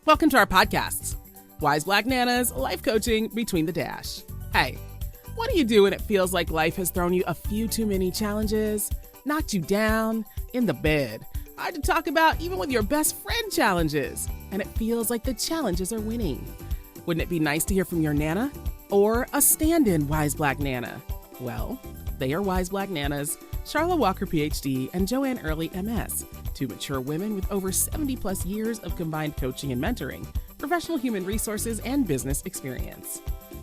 Welcome to our podcasts, Wise Black Nana's Life Coaching Between the Dash. Hey, what do you do when it feels like life has thrown you a few too many challenges, knocked you down, in the bed, hard to talk about even with your best friend challenges, and it feels like the challenges are winning? Wouldn't it be nice to hear from your Nana? Or a stand-in Wise Black Nana? Well, they are Wise Black Nanas, Sharla Walker, PhD, and Joanne Early, MS, two mature women with over 70 plus years of combined coaching and mentoring, professional human resources, and business experience.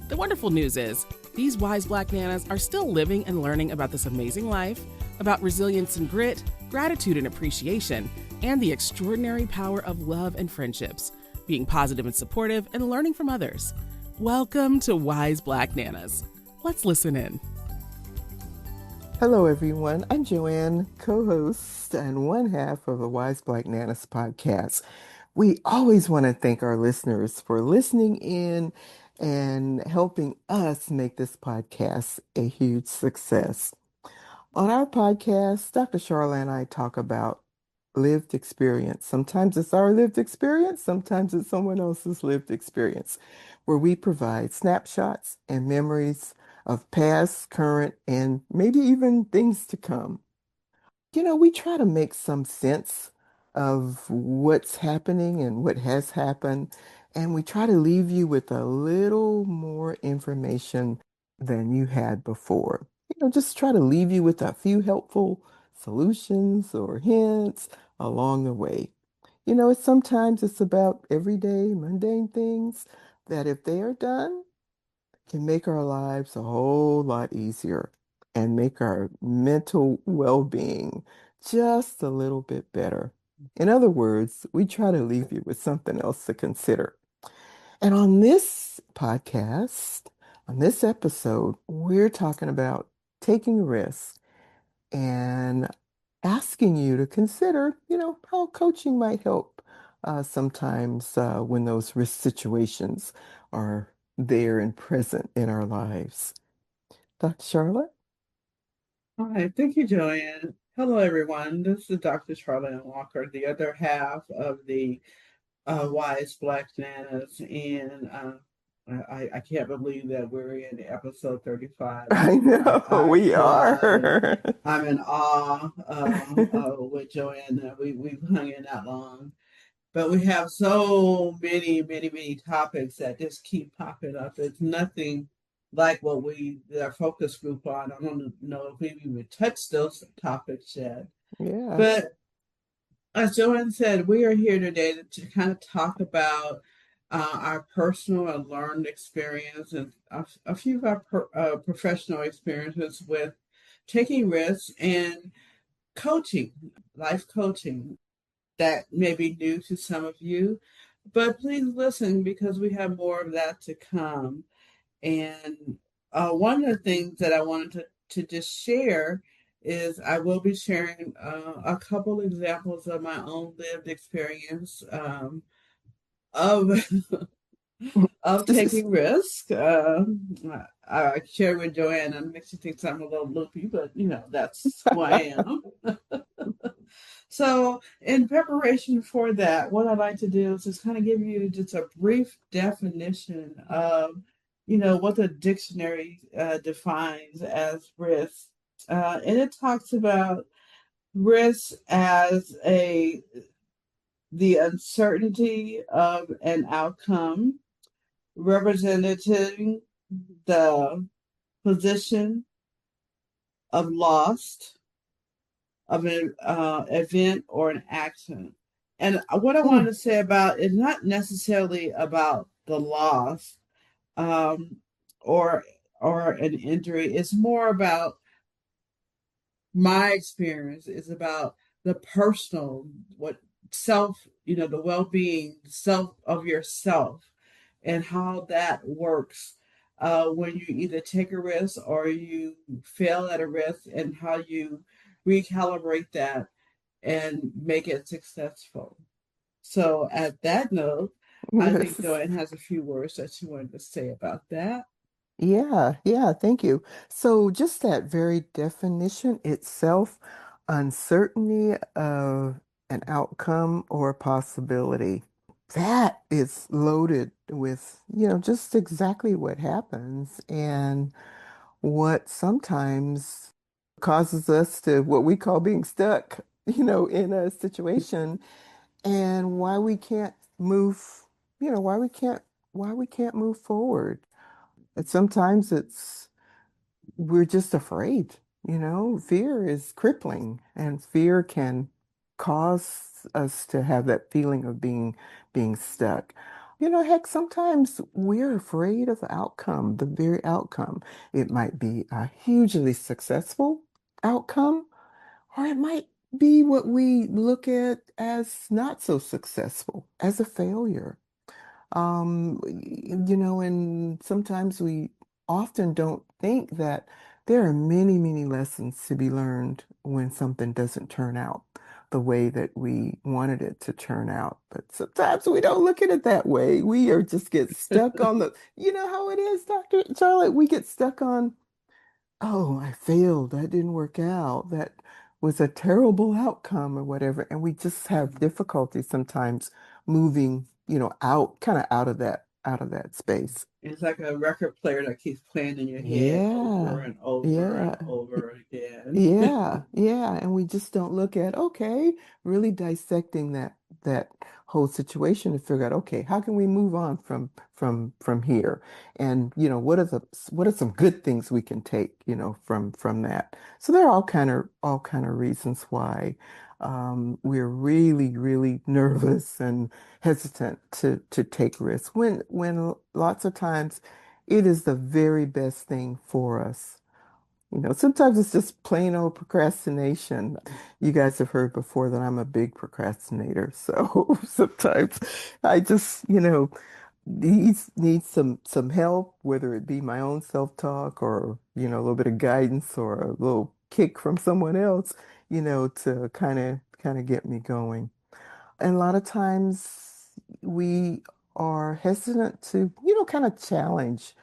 The wonderful news is, these Wise Black Nanas are still living and learning about this amazing life, about resilience and grit, gratitude and appreciation, and the extraordinary power of love and friendships, being positive and supportive, and learning from others. Welcome to Wise Black Nanas. Let's listen in. Hello, everyone. I'm Joanne, co-host and one half of the Wise Black Nanas podcast. We always want to thank our listeners for listening in and helping us make this podcast a huge success. On our podcast, Dr. Sharla and I talk about lived experience. Sometimes it's our lived experience, sometimes it's someone else's lived experience, where we provide snapshots and memories of past, current, and maybe even things to come. We try to make some sense of what's happening and what has happened, and we try to leave you with a little more information than you had before. Just try to leave you with a few helpful solutions or hints along the way. Sometimes it's about everyday, mundane things that if they are done, can make our lives a whole lot easier and make our mental well-being just a little bit better. In other words, we try to leave you with something else to consider. And on this podcast, on this episode, we're talking about taking risks and asking you to consider, how coaching might help sometimes when those risk situations are there and present in our lives. Dr. Charlotte? Hi, thank you, Joanne. Hello, everyone. This is Dr. Sharla Walker, the other half of the Wise Black Nanas, and I can't believe that we're in episode 35. I know we are. I'm in awe with Joanne. We've hung in that long, but we have so many topics that just keep popping up. It's nothing like what our focus group on. I don't know if we've even touched those topics yet. Yeah. But as Joanne said, we are here today to kind of talk about our personal and learned experience and a few of our professional experiences with taking risks and coaching, life coaching that may be new to some of you. But please listen because we have more of that to come. And one of the things that I wanted to just share is I will be sharing a couple examples of my own lived experience of of This is taking risk. I shared with Joanne, and it makes you think I'm a little loopy, but that's who I am. So, in preparation for that, what I'd like to do is just kind of give you just a brief definition of, what the dictionary defines as risk. And it talks about risk as the uncertainty of an outcome, representing the position of loss of an event or an accident. And what I mm, wanted to say about is not necessarily about the loss um, or an injury. It's more about my experience. It's about the personal, what self, the well-being, self of yourself, and how that works when you either take a risk or you fail at a risk, and how you recalibrate that and make it successful. So, at that note, I think yes. Joanne has a few words that she wanted to say about that. Yeah, thank you. So just that very definition itself, uncertainty of an outcome or a possibility. that is loaded with, just exactly what happens and what sometimes causes us to what we call being stuck, in a situation and why we can't move, why we can't move forward. And sometimes we're just afraid, fear is crippling and fear can cause us to have that feeling of being stuck. Heck, sometimes we're afraid of the outcome, the very outcome. It might be a hugely successful outcome, or it might be what we look at as not so successful, as a failure. And sometimes we often don't think that there are many, many lessons to be learned when something doesn't turn out the way that we wanted it to turn out. But sometimes we don't look at it that way. We are just get stuck on you know how it is, Dr. Charlotte, we get stuck on, oh, I failed. That didn't work out. That was a terrible outcome or whatever. And we just have difficulty sometimes moving, out, kind of out of that space. It's like a record player that keeps playing in your head over Yeah. and over and Yeah. over again. Yeah, yeah, and we just don't look at, okay, really dissecting that whole situation to figure out, okay, how can we move on from here? And what are some good things we can take, from that. So there are all kind of reasons why we're really, really nervous and hesitant to take risks when lots of times it is the very best thing for us. Sometimes it's just plain old procrastination. You guys have heard before that I'm a big procrastinator. So sometimes I just, need some help, whether it be my own self-talk or, a little bit of guidance or a little kick from someone else, to kind of get me going. And a lot of times we are hesitant to, kind of challenge.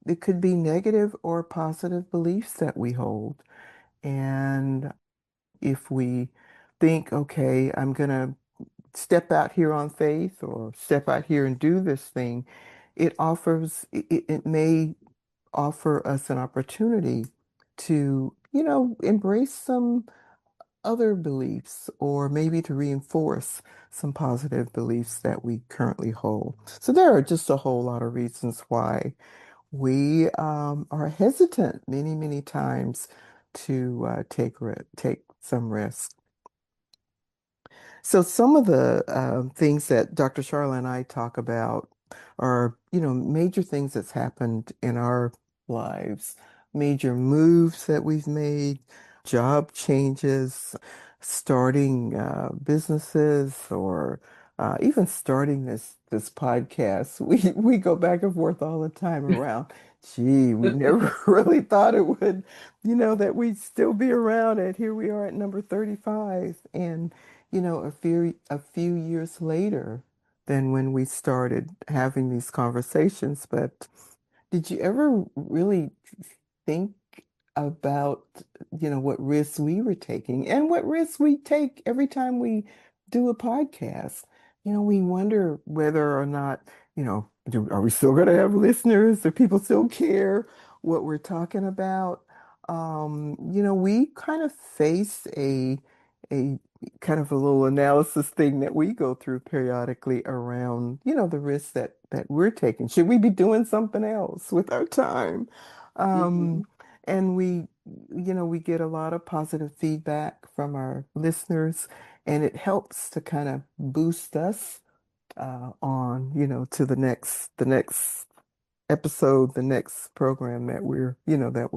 It could be negative or positive beliefs that we hold. And if we think, okay, I'm going to step out here on faith or step out here and do this thing, it may offer us an opportunity to, embrace some other beliefs or maybe to reinforce some positive beliefs that we currently hold. So there are just a whole lot of reasons why we are hesitant many, many times to take some risk. So some of the things that Dr. Sharla and I talk about are, major things that's happened in our lives, major moves that we've made, job changes, starting businesses, or even starting this podcast. We go back and forth all the time around. Gee, we never really thought it would, that we'd still be around. And here we are at number 35, and a few years later than when we started having these conversations. But did you ever really think about, what risks we were taking and what risks we take every time we do a podcast? We wonder whether or not, are we still going to have listeners? Do people still care what we're talking about? We kind of face a kind of a little analysis thing that we go through periodically around, the risks that we're taking. Should we be doing something else with our time? Hmm. Um, and we get a lot of positive feedback from our listeners, and it helps to kind of boost us on, to the next episode, the next program that we're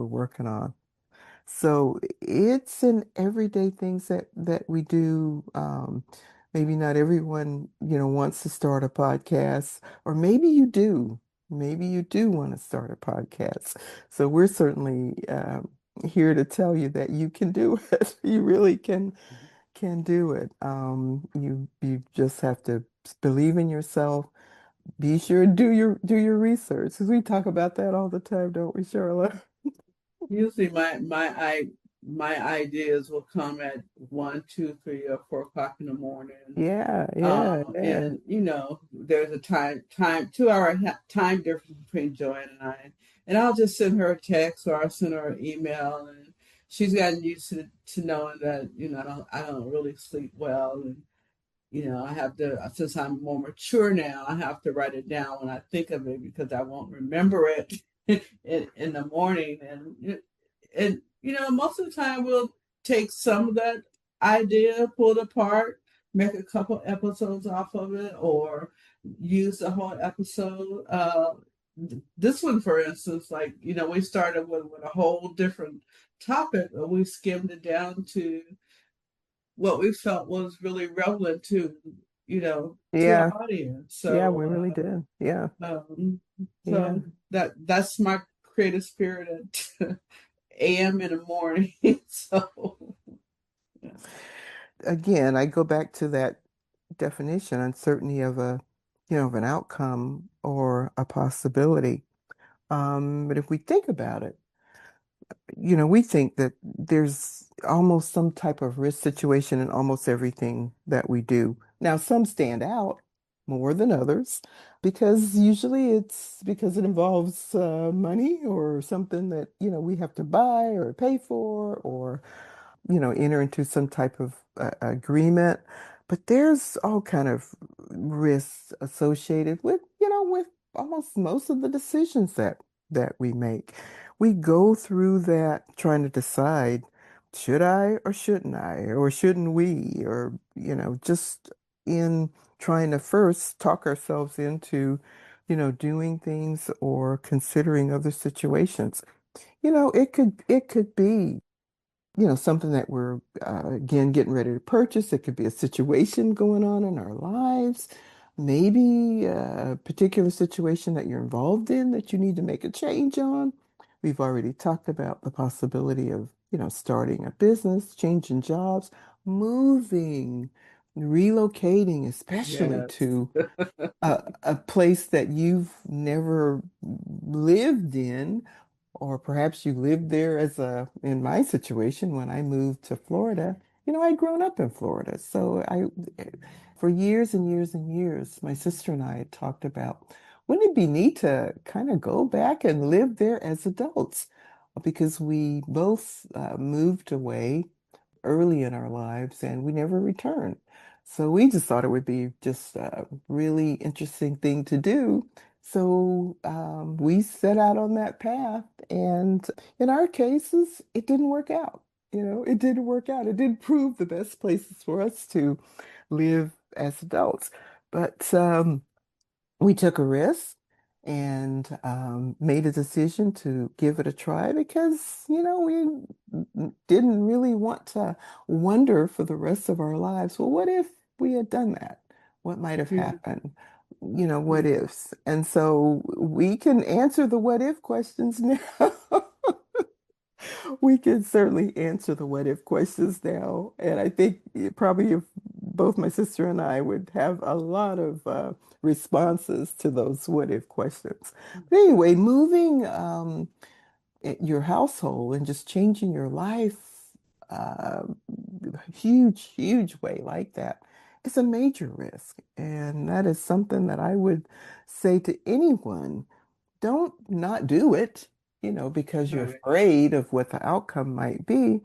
working on. So it's in everyday things that we do. Maybe not everyone, wants to start a podcast, or maybe you do. Maybe you do want to start a podcast. So we're certainly here to tell you that you can do it. You really can do it. You just have to believe in yourself. Be sure to do your research, because we talk about that all the time, don't we, Charlotte? Usually, my my ideas will come at 1, 2, 3, or 4 o'clock in the morning. Yeah, yeah, yeah. And there's a 2 hour time difference between Joanne and I. And I'll just send her a text or I'll send her an email, and she's gotten used to knowing that I don't really sleep well, and I have to, since I'm more mature now, I have to write it down when I think of it because I won't remember it in the morning. And most of the time we'll take some of that idea, pull it apart, make a couple episodes off of it, or use the whole episode. This one, for instance, like, we started with a whole different topic, but we skimmed it down to what we felt was really relevant to our Yeah, audience. yeah, So, we really did. Yeah, um, yeah. so that's my creative spirit at a.m. in the morning. So, yeah. Again, I go back to that definition, uncertainty of of an outcome or a possibility. But if we think about it, we think that there's almost some type of risk situation in almost everything that we do. Now, some stand out more than others because usually it's because it involves money or something that, we have to buy or pay for or enter into some type of agreement. But there's all kind of risks associated with almost most of the decisions that we make. We go through that trying to decide, should I or shouldn't I, or shouldn't we, or, just in trying to first talk ourselves into, doing things or considering other situations. It could be something that we're again getting ready to purchase. It could be a situation going on in our lives, maybe a particular situation that you're involved in that you need to make a change on. We've already talked about the possibility of, starting a business, changing jobs, moving, relocating, especially Yes. to a place that you've never lived in, or perhaps you lived there in my situation, when I moved to Florida, I'd grown up in Florida. So for years and years and years, my sister and I had talked about, wouldn't it be neat to kind of go back and live there as adults? Because we both moved away early in our lives and we never returned. So we just thought it would be just a really interesting thing to do. So we set out on that path. And in our cases, it didn't work out. It didn't work out. It didn't prove the best places for us to live as adults. But we took a risk and made a decision to give it a try because, didn't really want to wonder for the rest of our lives, well, what if we had done that? What might have Yeah. happened? What ifs? And so we can answer the what if questions now. We can certainly answer the what if questions now. And I think probably if both my sister and I would have a lot of responses to those what if questions. But anyway, moving your household and just changing your life uh, huge, huge way like that is a major risk. And that is something that I would say to anyone, don't not do it, because you're Right. afraid of what the outcome might be,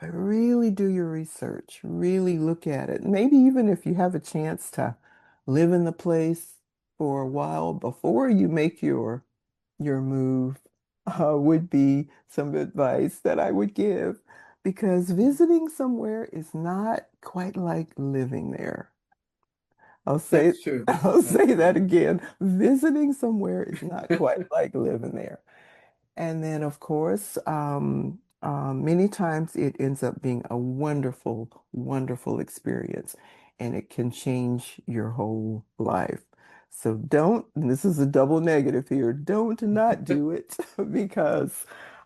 but really do your research, really look at it. Maybe even if you have a chance to live in the place for a while before you make your move, would be some advice that I would give, because visiting somewhere is not quite like living there. I'll say That's true. I'll That's say that true. again. Visiting somewhere is not quite like living there. And then, of course, many times it ends up being a wonderful, wonderful experience, and it can change your whole life. So don't, and this is a double negative here, don't not do it because,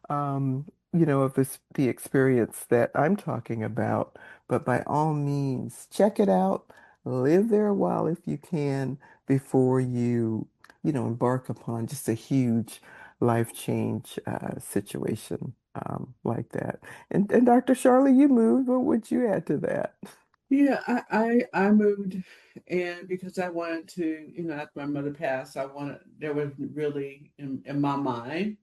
of the experience that I'm talking about. But by all means, check it out, live there a while if you can before you embark upon just a huge life change situation. like that. And Dr. Sharla, you moved. What would you add to that? Yeah, I moved, and because I wanted to, after my mother passed, there was really in my mind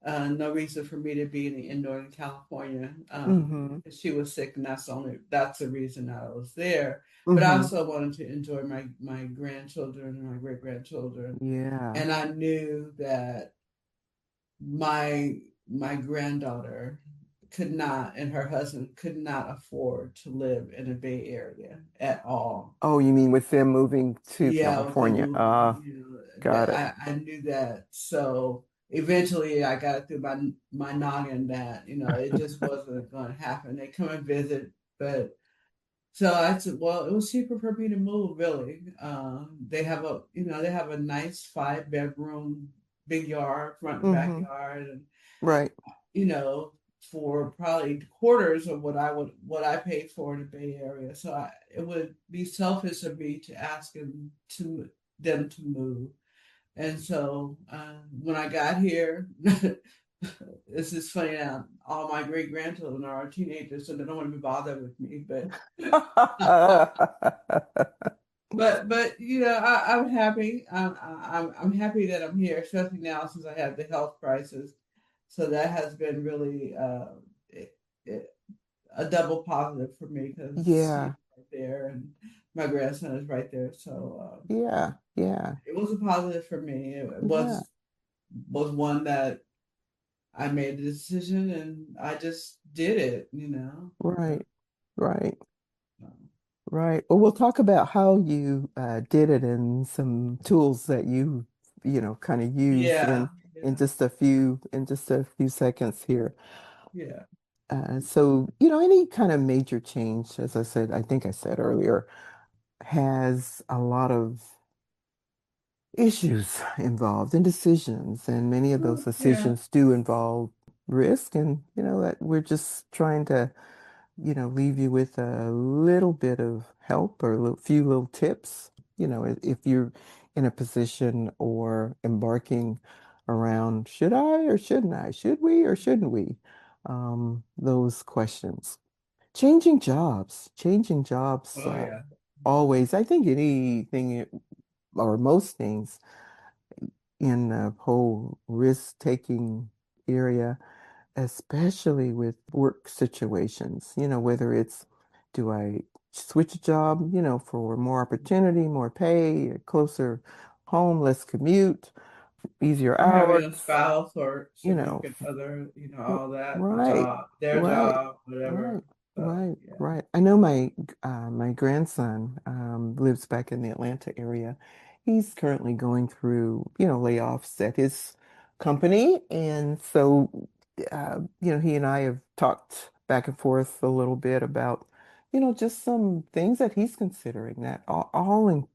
no reason for me to be in Northern California. Mm-hmm. She was sick, and that's the reason I was there. But I Mm-hmm. also wanted to enjoy my grandchildren and my great grandchildren, Yeah. and I knew that my granddaughter could not and her husband could not afford to live in the Bay Area at all. Oh, you mean with them moving to Yeah, with them California? moving, Ah, got that it. I knew that. So eventually I got it through my noggin that, it just wasn't going to happen. They come and visit, but so I said, well, it was cheaper for me to move, really. They have a nice 5 bedroom, big yard, front and Mm-hmm. backyard, and Right. you know, for probably quarters of what I paid for in the Bay Area. So it would be selfish of me to ask them to move. And so when I got here, this is funny now. All my great grandchildren are teenagers, so they don't want to be bothered with me. But I'm happy. I'm happy that I'm here, especially now since I have the health crisis. So that has been really it, it, a double positive for me because she's Yeah. right there and my grandson is right there. So Yeah. Yeah. it was a positive for me. It Yeah. was one that I made the decision and I just did it. Right. Right. So, Right. Well, we'll talk about how you did it and some tools that kind of use yeah, in yeah, just a few seconds here. yeah. So, any kind of major change, as I said, I think I said earlier, has a lot of issues involved and decisions, and many of those Yeah, decisions do involve risk, and that we're just trying to leave you with a little bit of help or few little tips. If you're in a position or embarking around, should I or shouldn't I? Should we or shouldn't we? Those questions. Changing jobs, oh yeah, always. I think anything or most things in the whole risk-taking area, especially with work situations, whether it's do I switch a job, for more opportunity, more pay, closer home, less commute, easier or having a hours, spouse or you know, significant other, r- all that, the right, job, their right, job, whatever. right, So right, yeah, right. I know my grandson lives back in the Atlanta area. He's currently going through, layoffs at his company, and so he and I have talked back and forth a little bit about, just some things that he's considering that all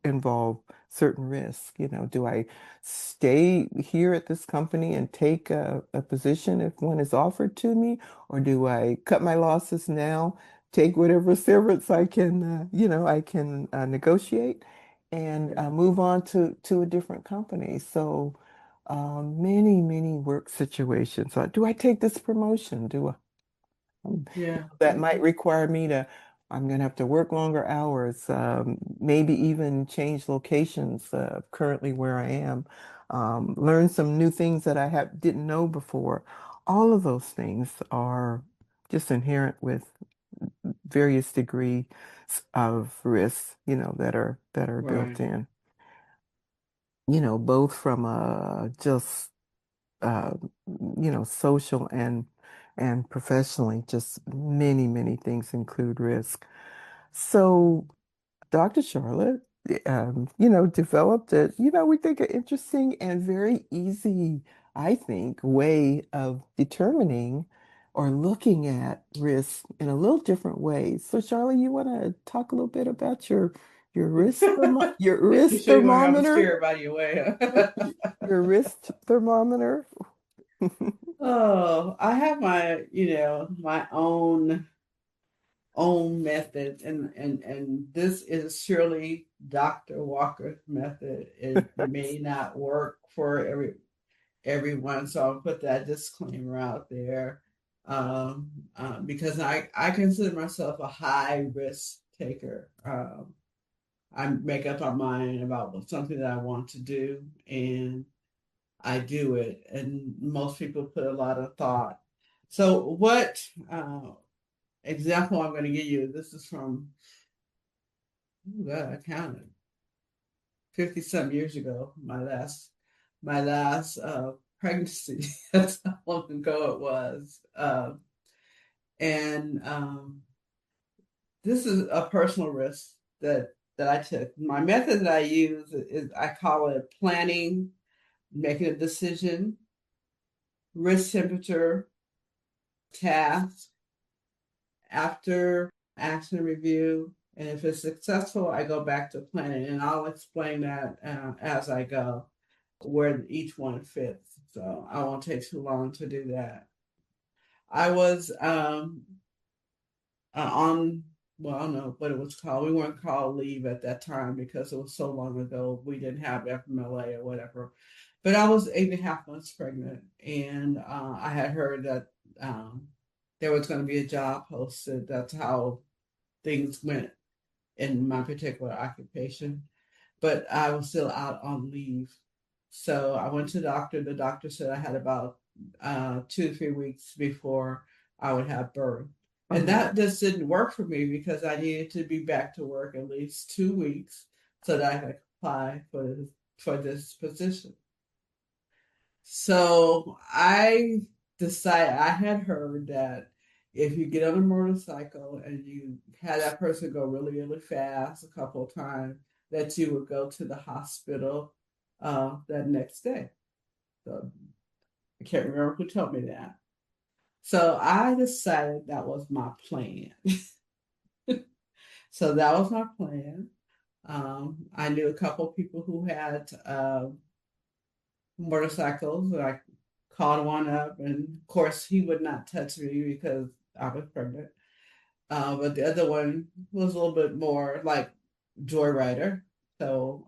involve certain risk. Do I stay here at this company and take a position if one is offered to me, or do I cut my losses now, take whatever severance I can negotiate and yeah, move on to a different company? So many, many work situations. Do I take this promotion? yeah, That might mhm, require I'm going to have to work longer hours, maybe even change locations currently where I am, learn some new things that didn't know before. All of those things are just inherent with various degrees of risks, that are built right, in, both from just uh, social and professionally, just many, many things include risk. So Dr. Charlotte, developed we think an interesting and very easy, I think, way of determining or looking at risk in a little different way. So Charlotte, you want to talk a little bit about your your You risk sure you want to have to thermometer? scare everybody away? Your wrist thermometer? Oh, I have my own method, and this is surely Dr. Walker's method. It may not work for everyone. So I'll put that disclaimer out there because I consider myself a high risk taker. I make up my mind about something that I want to do, and I do it. And most people put a lot of thought. So, what example I'm going to give you? This is from, oh God, I counted 50 some years ago. My last pregnancy. That's how long ago it was. And This is a personal risk that I took. My method that I use is I call it planning, making a decision, risk temperature, task, after action review. And if it's successful, I go back to planning, and I'll explain that as I go, where each one fits. So I won't take too long to do that. I was on, well, I don't know what it was called. We weren't called leave at that time because it was so long ago. We didn't have FMLA or whatever. But I was 8.5 months pregnant, and I had heard that there was going to be a job posted. That's how things went in my particular occupation. But I was still out on leave. So I went to the doctor. The doctor said I had about 2 to 3 weeks before I would have birth. And Uh-huh. that just didn't work for me because I needed to be back to work at least 2 weeks so that I could apply for this position. So I decided, I had heard that if you get on a motorcycle and you had that person go really, really fast a couple of times, that you would go to the hospital that next day. So I can't remember who told me that. So I decided that was my plan. So that was my plan. I knew a couple of people who had motorcycles, and I called one up, and of course he would not touch me because I was pregnant. But the other one was a little bit more like joyrider. So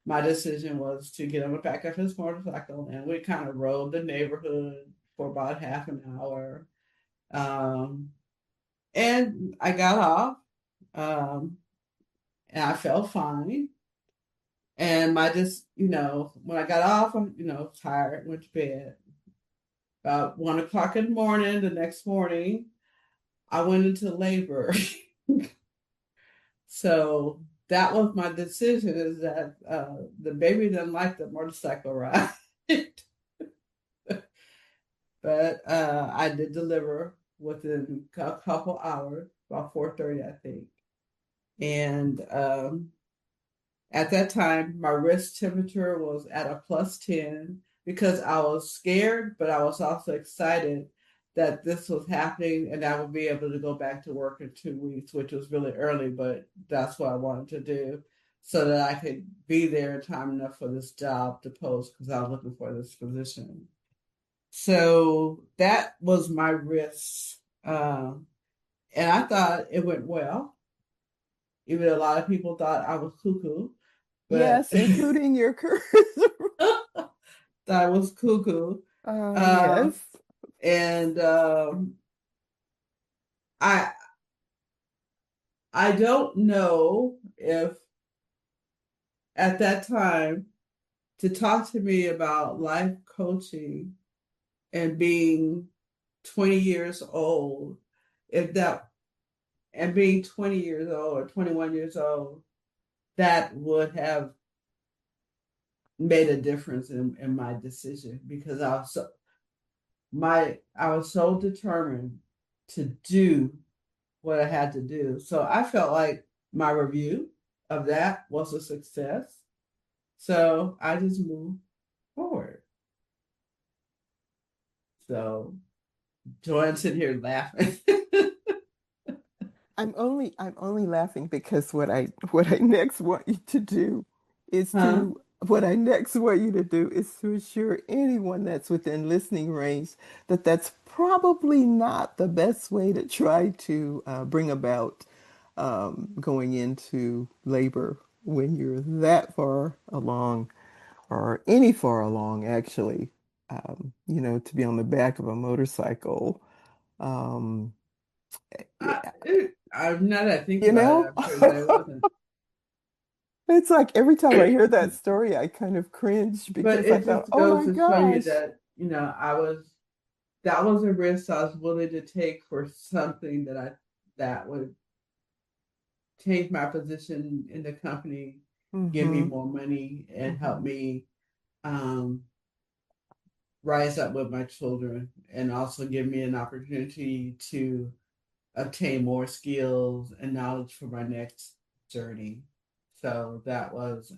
my decision was to get on the back of his motorcycle, and we kind of rode the neighborhood for about half an hour. Um, and I got off, um, and I felt fine. And my just, when I got off, I'm, tired, went to bed. About 1 o'clock in the morning, the next morning, I went into labor. So that was my decision, is that the baby didn't like the motorcycle ride. But I did deliver within a couple hours, about 4:30, I think. And at that time, my wrist temperature was at a +10 because I was scared, but I was also excited that this was happening and I would be able to go back to work in 2 weeks, which was really early, but that's what I wanted to do so that I could be there in time enough for this job to post because I was looking for this position. So that was my risk. And I thought it went well, even though a lot of people thought I was cuckoo, but Yes, including your curse. that was cuckoo. Uh, Yes. and I I don't know if at that time to talk to me about life coaching and being 20 years old, if that and being 20 years old or 21 years old, that would have made a difference in my decision because I was so determined to do what I had to do. So I felt like my review of that was a success. So I just moved forward. So Joanne's sitting here laughing. I'm only laughing because what I next want you to do is Huh? to what I next want you to do is to assure anyone that's within listening range that that's probably not the best way to try to bring about going into labor when you're that far along. or any far along actually. To be on the back of a motorcycle. Um, I, yeah, I'm not that I think you about it. know, I'm sure that it wasn't, it's like every time I hear that story, I kind of cringe but because I it thought, just oh goes my to show you gosh. that that was a risk I was willing to take for something that would change my position in the company, give me Hmm. more money, and help Hmm. me um, rise up with my children, and also give me an opportunity to obtain more skills and knowledge for my next journey. So that was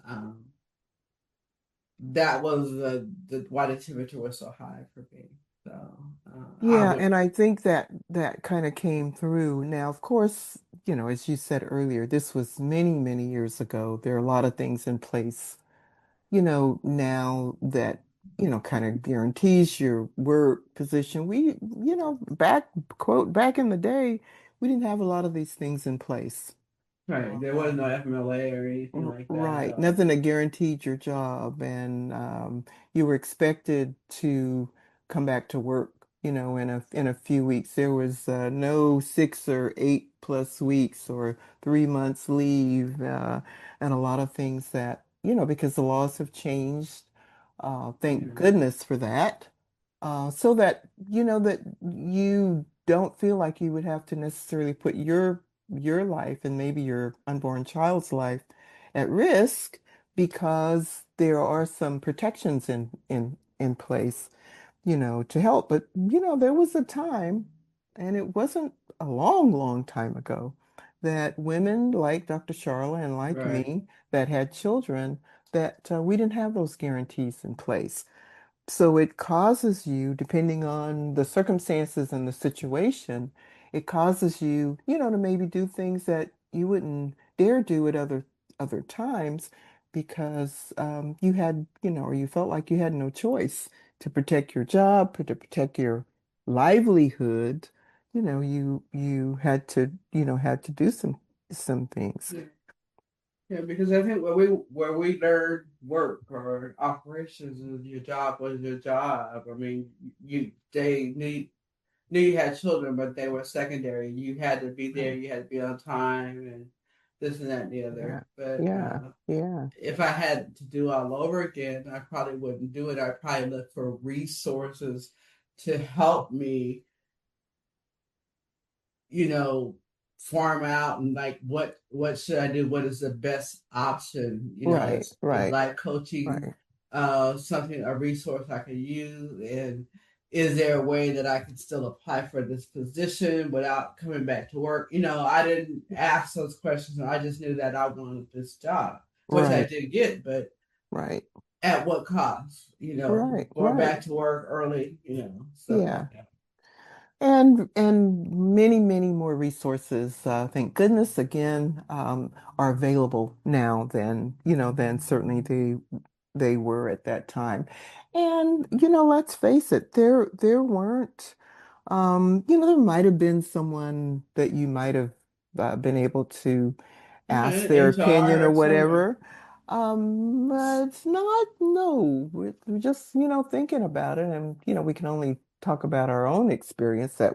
the why the temperature was so high for me. So I Yeah, would and I think that that kind of came through. Now, of course, as you said earlier, this was many, many years ago. There are a lot of things in place, now that, kind of guarantees your work position. Back in the day, we didn't have a lot of these things in place. right. There was no FMLA or anything like that. Right. Nothing that guaranteed your job. And you were expected to come back to work, in a few weeks. There was no 6 or 8+ weeks or 3 months leave, and a lot of things that, because the laws have changed. Thank Yeah, goodness for that. So that, that you don't feel like you would have to necessarily put your life and maybe your unborn child's life at risk, because there are some protections in place, to help. But there was a time, and it wasn't a long, long time ago, that women like Dr. Sharla and like right. me that had children, that we didn't have those guarantees in place. So it causes you, depending on the circumstances and the situation, it causes you, to maybe do things that you wouldn't dare do at other times, because you had, or you felt like you had no choice to protect your job, to protect your livelihood. You had to do some things. Yeah. Yeah, because I think where we learned work or operations is your job was your job. I mean, they knew you had children, but they were secondary. You had to be there. Right. You had to be on time, and this and that and the Yeah. other. But Yeah. Yeah. if I had to do all over again, I probably wouldn't do it. I'd probably look for resources to help me, you know, farm out and like what should I do? What is the best option? Right. Is Right. life coaching Right. something a resource I can use, and is there a way that I can still apply for this position without coming back to work? I didn't ask those questions. I just knew that I wanted this job, which I Right. did get, but Right. at what cost? Right. Going Right. back to work early, stuff Yeah. like that. And many, many more resources, thank goodness, again, are available now than certainly they were at that time. And let's face it, there weren't, there might have been someone that you might have been able to ask Yeah, their opinion HR or or somewhere. whatever. But it's not, no, we're just, thinking about it, and, we can only talk about our own experience Yeah,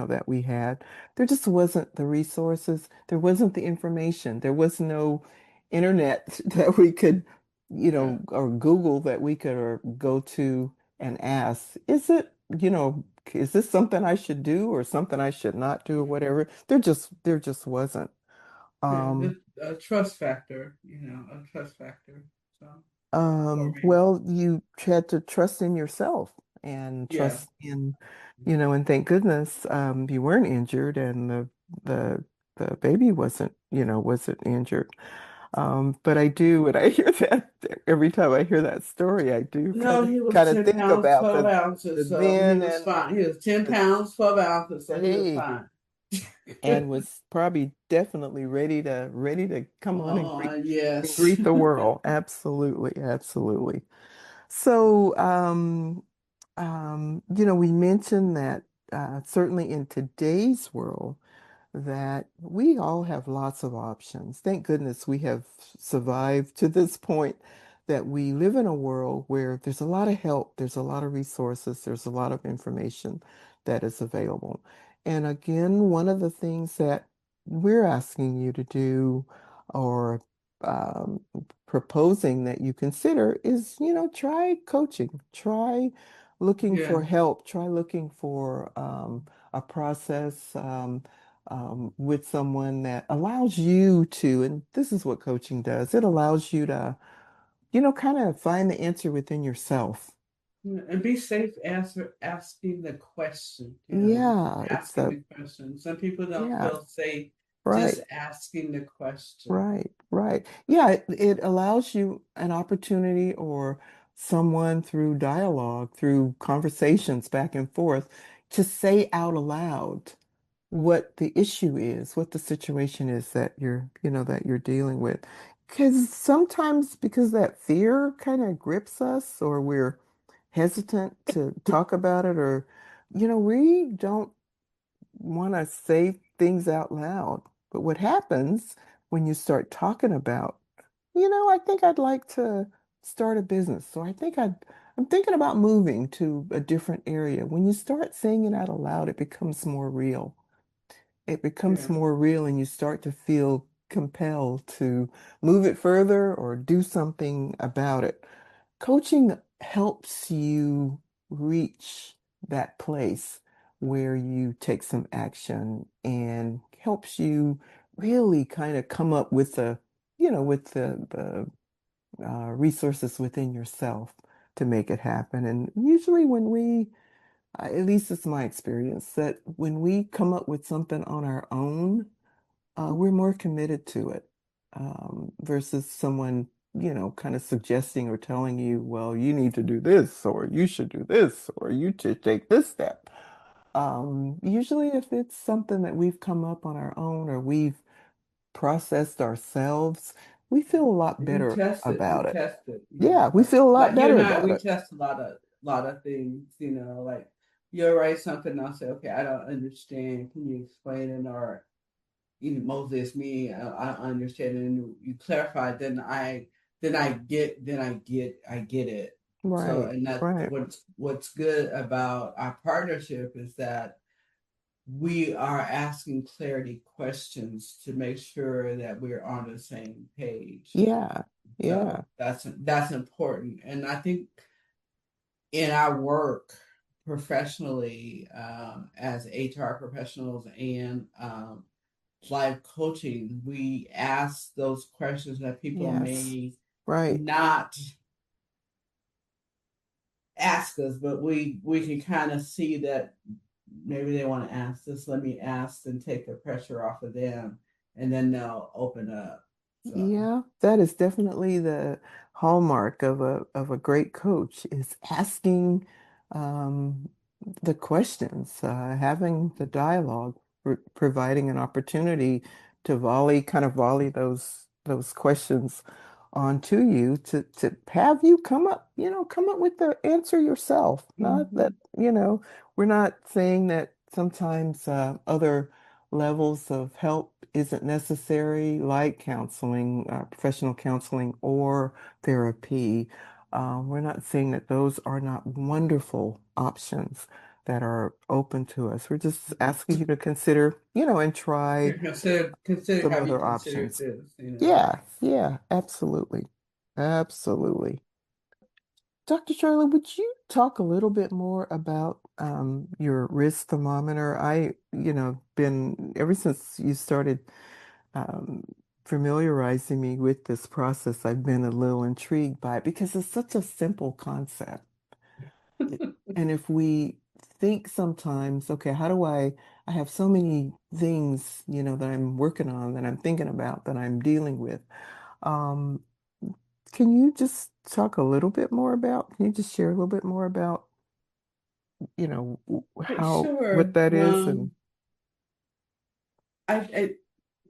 that we had. There just wasn't the resources. There wasn't the information. There was no internet that we could, yeah, or Google that we could or go to and ask, is this something I should do or something I should not do or yeah. whatever? There just wasn't. Yeah, Um, just a trust factor, a trust factor. So for me, well, you had to trust in yourself and yeah, trust in, and thank goodness, you weren't injured, and the the baby wasn't injured. But I do, when I hear that, every time I hear that story, I do no, he was kind of 10 think pounds, about 12 the ounces, so he then was and fine. He was 10 the pounds, 12 ounces, so he was hey, fine. and was probably definitely ready to come on and Oh, yes. greet the world. Absolutely, absolutely. So, we mentioned that certainly in today's world, that we all have lots of options. Thank goodness we have survived to this point, that we live in a world where there's a lot of help, there's a lot of resources, there's a lot of information that is available. And again, one of the things that we're asking you to do or um, proposing that you consider is, try coaching, try looking Yeah. for help, try looking for a process with someone that allows you to, and this is what coaching does, it allows you to, kind of find the answer within yourself. And be safe asking the question, Yeah, it's asking a, the question. Some people don't yeah, feel safe just right. asking the question. Right, right. Yeah, it allows you an opportunity or someone through dialogue, through conversations back and forth, to say out aloud what the issue is, what the situation is that you're dealing with. Because sometimes because that fear kind of grips us or we're hesitant to talk about it or, we don't want to say things out loud. But what happens when you start talking about, I think I'd like to start a business. So I'm thinking about moving to a different area. When you start saying it out aloud, it becomes more real. It becomes Yeah. more real and you start to feel compelled to move it further or do something about it. Coaching helps you reach that place where you take some action and helps you really kind of come up with with the resources within yourself to make it happen. And usually when at least it's my experience, that when we come up with something on our own, we're more committed to it versus someone, kind of suggesting or telling you, well, you need to do this, or you should do this, or you should take this step. Usually, if it's something that we've come up on our own or we've processed ourselves, we feel a lot We better test it. We about it. test it. Yeah, we feel a lot Like you better and I, about we it. test a lot of things. Like you'll write something, I'll say, okay, I don't understand. Can you explain it? Or Moses, me, I don't understand it. And you clarify. Then I get it. So, Right, and that's right. what's good about our partnership is that we are asking clarity questions to make sure that we're on the same page. Yeah, So yeah, that's important. And I think in our work professionally as HR professionals and life coaching, we ask those questions that people yes, may right. not ask us, but we can kind of see that maybe they want to ask this. Let me ask and take the pressure off of them, and then they'll open up. So Yeah, that is definitely the hallmark of a great coach is asking um, the questions, having the dialogue, providing an opportunity to volley those questions onto you to have you come up with the answer yourself. Not mm-hmm. that, we're not saying that sometimes other levels of help isn't necessary, like counseling, professional counseling, or therapy. We're not saying that those are not wonderful options that are open to us. We're just asking you to consider, and try Consider some have you other considered options. this. Yeah, yeah, absolutely. Absolutely. Dr. Sharla, would you talk a little bit more about your risk thermometer? Been ever since you started um, familiarizing me with this process, I've been a little intrigued by it because it's such a simple concept. And if we think sometimes, okay, I have so many things, that I'm working on, that I'm thinking about, that I'm dealing with. Um, can you just talk a little bit more about, can you just share a little bit more about, what Sure. that is? And I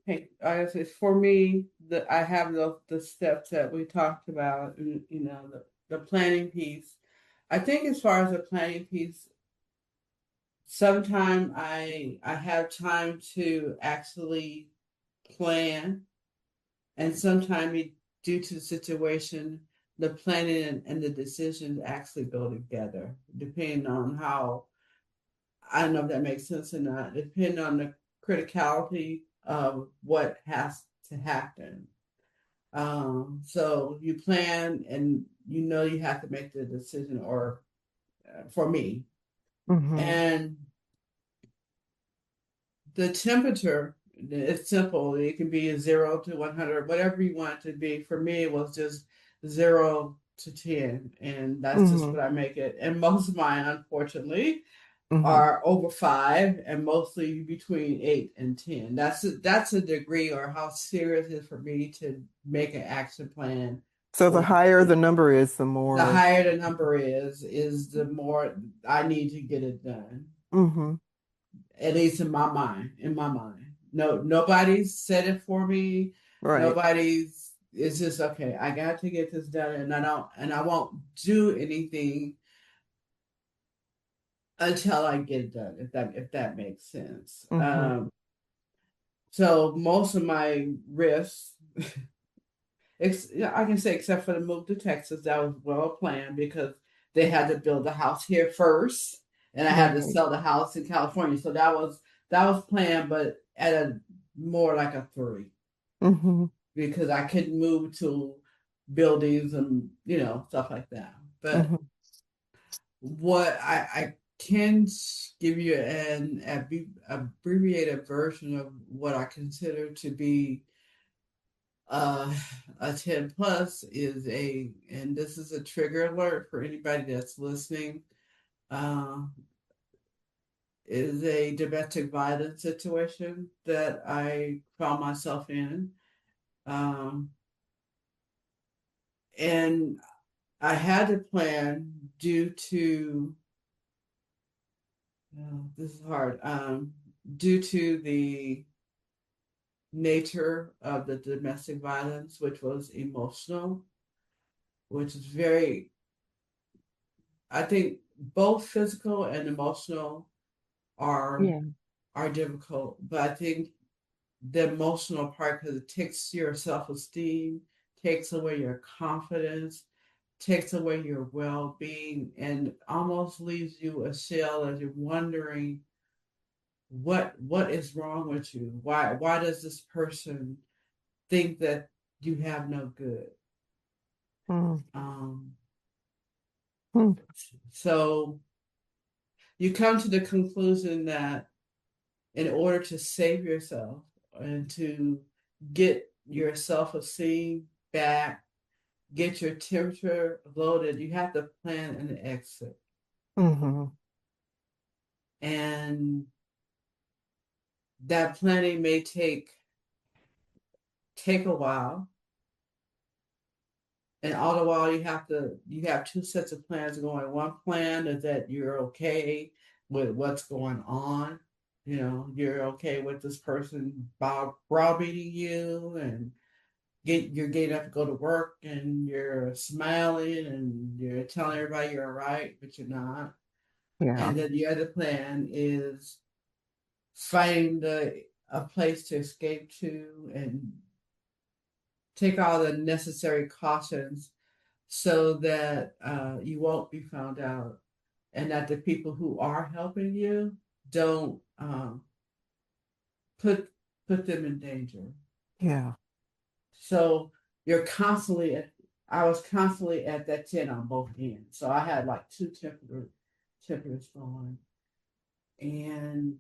okay. I say for me, I have the steps that we talked about, and the planning piece. I think as far as the planning piece, sometimes I have time to actually plan, and sometimes due to the situation, the planning and the decisions actually go together, depending on how, I don't know if that makes sense or not, depending on the criticality of what has to happen. So you plan and you know you have to make the decision, or for me. Mm-hmm. And the temperature, it's simple. It can be a 0 to 100, whatever you want it to be. For me, it was just 0 to 10, and that's just Mm-hmm. what I make it. And most of mine, unfortunately, Mm-hmm. are over 5, and mostly between 8 and 10. That's a degree or how serious it is for me to make an action plan So the for the higher the day. number is, the The more. higher the number is the more I need to get it done. Mm-hmm. At least in my mind. In my mind, no, nobody's said it for me. Right. Nobody's. It's just okay. I got to get this done, and I won't do anything until I get it done. If that makes sense. Mm-hmm. So most of my risks, I can say, except for the move to Texas, that was well planned because they had to build a house here first, and I had to Right. sell the house in California. So that was planned, but at a more like a 3, Mm-hmm. because I couldn't move to buildings and stuff like that. But Mm-hmm. what I can give you an abbreviated version of what I consider to be uh, a 10 plus and this is a trigger alert for anybody that's listening, uh, is a domestic violence situation that I found myself in. Um, and I had to plan due to, this is hard, due to the nature of the domestic violence, which was emotional, which is very, I think both physical and emotional are Yeah. are difficult, but I think the emotional part, because it takes your self-esteem, takes away your confidence, takes away your well-being, and almost leaves you a shell as you're wondering what is wrong with you. Why does this person think that you have no good? Um, Mm-hmm. so you come to the conclusion that in order to save yourself and to get your self-esteem back, get your temperature loaded, you have to plan an exit. Mm-hmm. And that planning may take a while. And all the while you have two sets of plans going. One plan is that you're okay with what's going on. You're okay with this person browbeating you, and you're getting up to go to work, and you're smiling and you're telling everybody you're all right, but you're not. Yeah. And then the other plan is finding a place to escape to and take all the necessary cautions so that you won't be found out, and that the people who are helping you don't put put them in danger. Yeah. So you're constantly at, I was constantly at that 10 on both ends. So I had like two temperatures going. And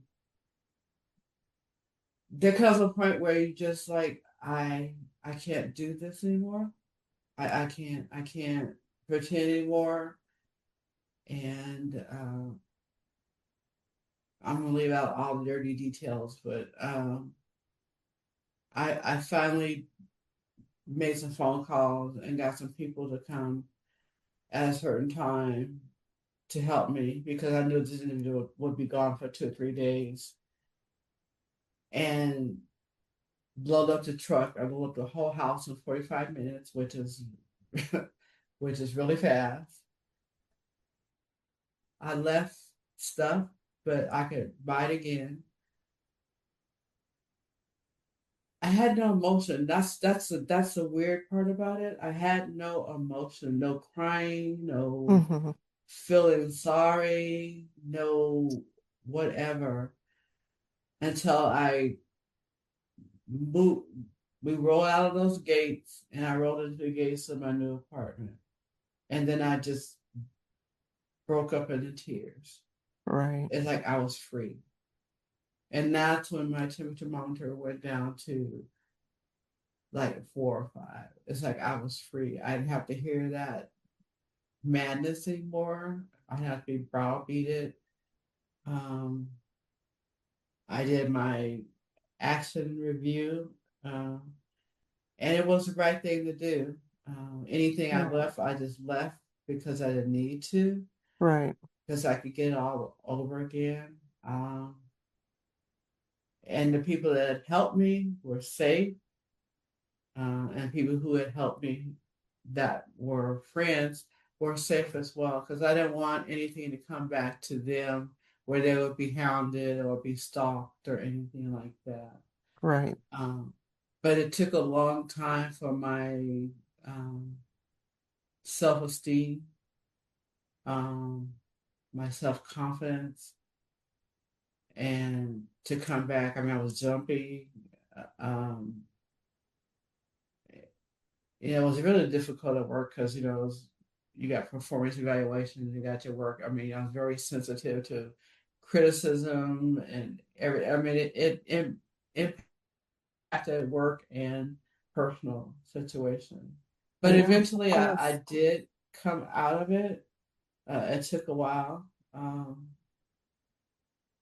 there comes a point where you just like, I can't do this anymore. I can't pretend anymore. And I'm gonna leave out all the dirty details, but I finally made some phone calls and got some people to come at a certain time to help me, because I knew this individual would be gone for 2 or 3 days, and load up the truck. I load up the whole house in 45 minutes, which is which is really fast. I left stuff, but I could buy it again. I had no emotion. That's the weird part about it. I had no emotion, no crying, no Mm-hmm. feeling sorry, no whatever until I moved. We rolled out of those gates, and I rolled into the gates of my new apartment, and then I just broke up into tears. Right. It's like I was free, and that's when my temperature monitor went down to like 4 or 5. It's like I was free. I didn't have to hear that madness anymore. I didn't have to be browbeaten. Um, I did my action review, um, and it was the right thing to do. Anything I Right. left, I just left because I didn't need to, Right. because I could get it all over again. And the people that had helped me were safe, and people who had helped me that were friends were safe as well, because I didn't want anything to come back to them where they would be hounded or be stalked or anything like that. Right. Um, but it took a long time for my um, self esteem, um, my self confidence, and to come back. I mean, I was jumpy. Um, it was really difficult at work because you got performance evaluations, you got your work. I mean, I was very sensitive to criticism and every. I mean, it impacted work and personal situation. But Yeah, of eventually, I course. did come out of it. It took a while.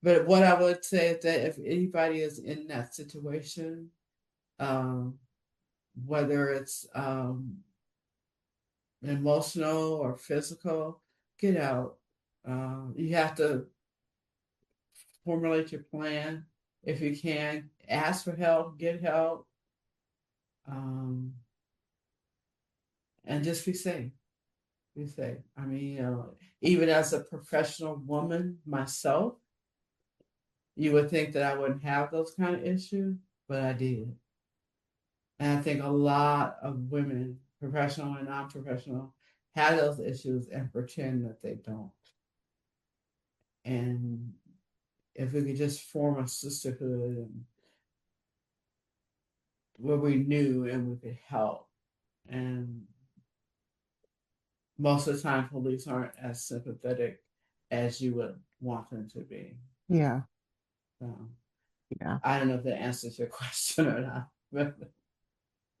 But what I would say is that if anybody is in that situation, um, whether it's emotional or physical, get out. You have to formulate your plan. If you can, ask for help, get help, um, and just be safe. Be safe. I mean, even as a professional woman myself, you would think that I wouldn't have those kind of issues, but I did. And I think a lot of women, professional and non professional, have those issues and pretend that they don't. And if we could just form a sisterhood and where we knew and we could help. And most of the time, police aren't as sympathetic as you would want them to be. Yeah. So Yeah. I don't know if that answers your question or not. But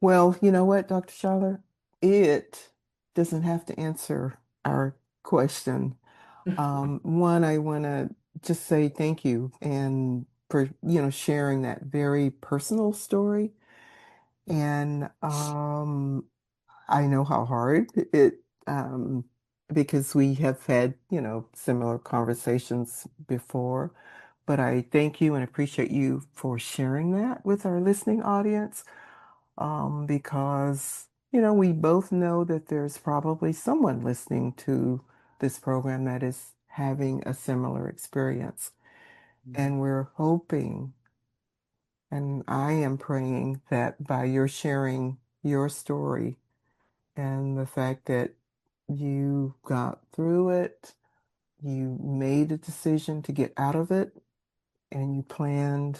Well, you know what, Dr. Sharla? It doesn't have to answer our question. One, I want to just say thank you and for, sharing that very personal story. And I know how hard um, because we have had, similar conversations before. But I thank you and appreciate you for sharing that with our listening audience, because, we both know that there's probably someone listening to this program that is having a similar experience. And we're hoping, and I am praying that by your sharing your story and the fact that you got through it, you made a decision to get out of it, and you planned,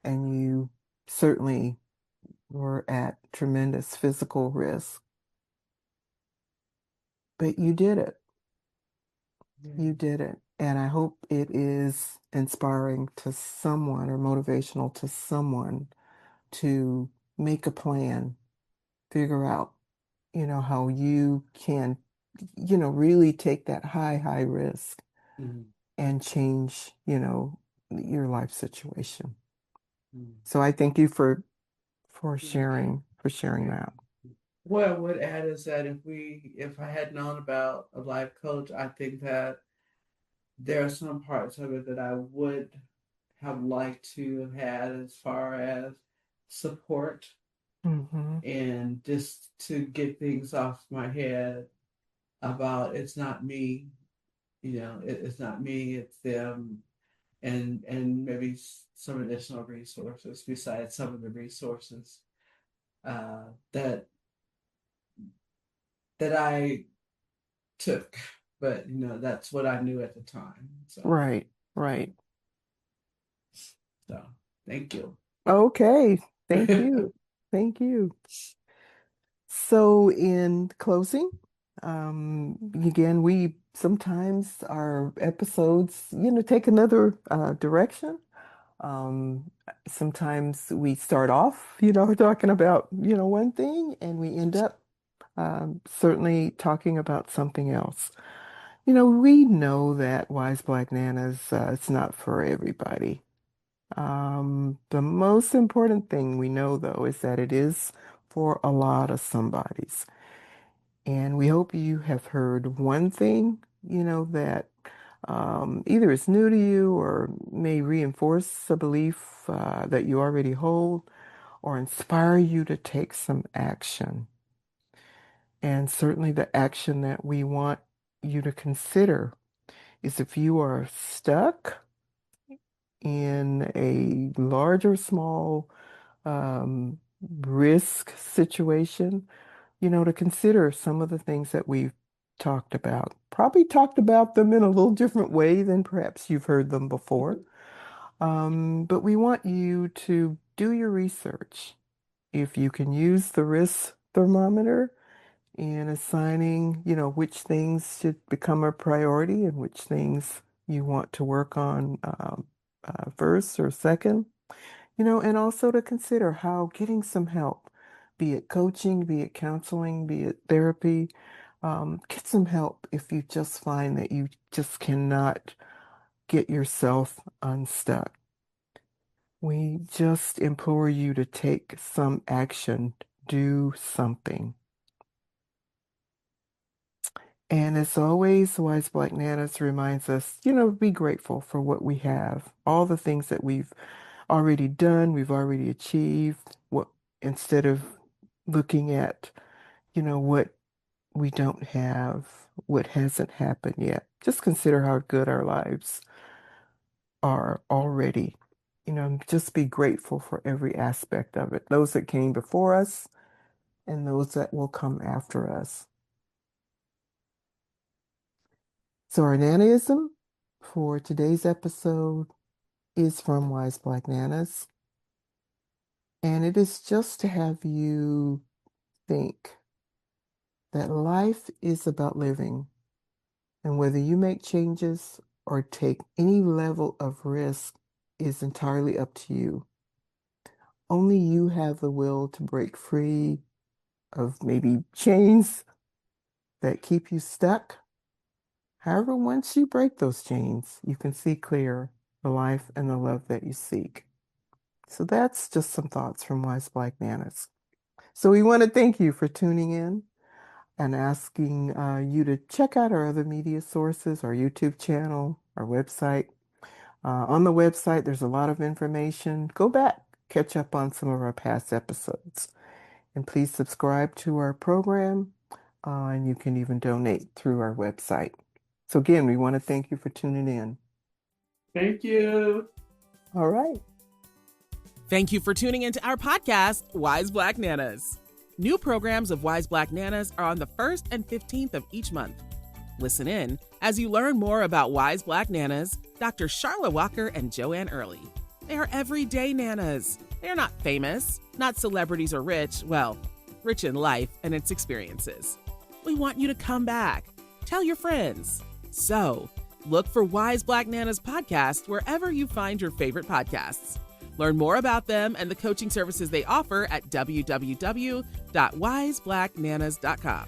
and you certainly were at tremendous physical risk, but you did it. yeah. You did it. And I hope it is inspiring to someone or motivational to someone to make a plan, figure out, how you can, really take that high risk Mhm. and change, your life situation. Mhm. So I thank you for Yeah. sharing Yeah. that. What I would add is that if I had known about a life coach, I think that there are some parts of it that I would have liked to have had as far as support Hmm. and just to get things off my head about it's not me, it's not me, it's them. and maybe some additional resources besides some of the resources that I took. But that's what I knew at the time. Right, right. So thank you. Okay, thank you. Thank you. So, in closing, again, we sometimes our episodes, take another direction. Um, Sometimes we start off, talking about, one thing, and we end up certainly talking about something else. We know that Wise Black Nanas, it's not for everybody. The most important thing we know, though, is that it is for a lot of somebodies. And we hope you have heard one thing, that either is new to you or may reinforce a belief that you already hold or inspire you to take some action. And certainly the action that we want you to consider is if you are stuck in a large or small risk situation, to consider some of the things that we've talked about. Probably talked about them in a little different way than perhaps you've heard them before. But we want you to do your research. If you can use the risk thermometer in assigning, which things should become a priority and which things you want to work on first or second, and also to consider how getting some help, be it coaching, be it counseling, be it therapy, get some help if you just find that you just cannot get yourself unstuck. We just implore you to take some action, do something. And as always, Wise Black Nanas reminds us, be grateful for what we have, all the things that we've already done, we've already achieved, what instead of looking at, what we don't have, what hasn't happened yet. Just consider how good our lives are already. Just be grateful for every aspect of it. Those that came before us and those that will come after us. So our Nanaism for today's episode is from Wise Black Nanas. And it is just to have you think that life is about living. And whether you make changes or take any level of risk is entirely up to you. Only you have the will to break free of maybe chains that keep you stuck. However, once you break those chains, you can see clear the life and the love that you seek. So that's just some thoughts from Wise Black Nanas. So we want to thank you for tuning in and asking you to check out our other media sources, our YouTube channel, our website. On the website, there's a lot of information. Go back, catch up on some of our past episodes. And please subscribe to our program, and you can even donate through our website. So again, we want to thank you for tuning in. Thank you. All right. Thank you for tuning into our podcast, Wise Black Nanas. New programs of Wise Black Nanas are on the 1st and 15th of each month. Listen in as you learn more about Wise Black Nanas, Dr. Sharla Walker and Joanne Early. They are everyday nanas. They are not famous, not celebrities or rich, well, rich in life and its experiences. We want you to come back. Tell your friends. So, look for Wise Black Nanas podcast wherever you find your favorite podcasts. Learn more about them and the coaching services they offer at www.wiseblacknanas.com.